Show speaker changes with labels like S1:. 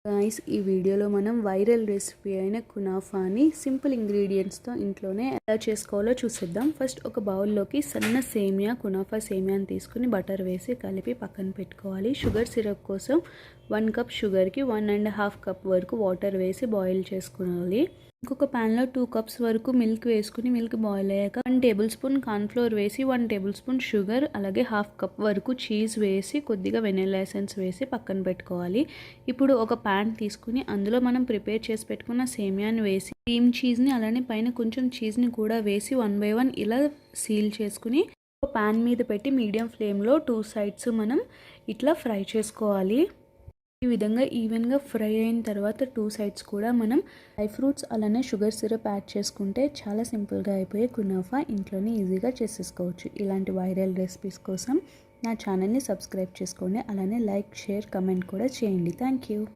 S1: Guys ఈ వీడియోలో మనం వైరల్ రెసిపీ అయిన కునాఫాని సింపుల్ ఇంగ్రీడియంట్స్తో ఇంట్లోనే ఎలా చేసుకోవాలో చూసేద్దాం. ఫస్ట్ ఒక బౌల్లోకి సన్న సేమియా కునాఫా సేమియాని తీసుకుని బటర్ వేసి కలిపి పక్కన పెట్టుకోవాలి. షుగర్ సిరప్ కోసం 1 కప్ షుగర్కి 1.5 కప్ వరకు వాటర్ వేసి బాయిల్ చేసుకోవాలి. ఇంకొక ప్యాన్లో 2 కప్స్ వరకు మిల్క్ వేసుకుని మిల్క్ బాయిల్ అయ్యాక 1 టేబుల్ స్పూన్ కార్న్ఫ్లోర్ వేసి 1 టేబుల్ స్పూన్ షుగర్ అలాగే 1/2 కప్ వరకు చీజ్ వేసి కొద్దిగా వెనిల్లా ఎసెన్స్ వేసి పక్కన పెట్టుకోవాలి. ఇప్పుడు ఒక ప్యాన్ తీసుకుని అందులో మనం ప్రిపేర్ చేసి పెట్టుకున్న సేమియాని వేసి క్రీమ్ చీజ్ని అలానే పైన కొంచెం చీజ్ని కూడా వేసి 1 by 1 ఇలా సీల్ చేసుకుని ఒక ప్యాన్ మీద పెట్టి మీడియం ఫ్లేమ్లో 2 సైడ్స్ మనం ఇట్లా ఫ్రై చేసుకోవాలి. ఈ విధంగా ఈవెన్గా ఫ్రై అయిన తర్వాత 2 సైడ్స్ కూడా మనం డ్రై ఫ్రూట్స్ అలానే షుగర్ సిరప్ యాడ్ చేసుకుంటే చాలా సింపుల్గా అయిపోయే కునాఫా ఇంట్లోనే ఈజీగా చేసేసుకోవచ్చు. ఇలాంటి వైరల్ రెసిపీస్ కోసం నా ఛానల్ని సబ్స్క్రైబ్ చేసుకోండి. అలానే లైక్, షేర్, కమెంట్ కూడా చేయండి. Thank you.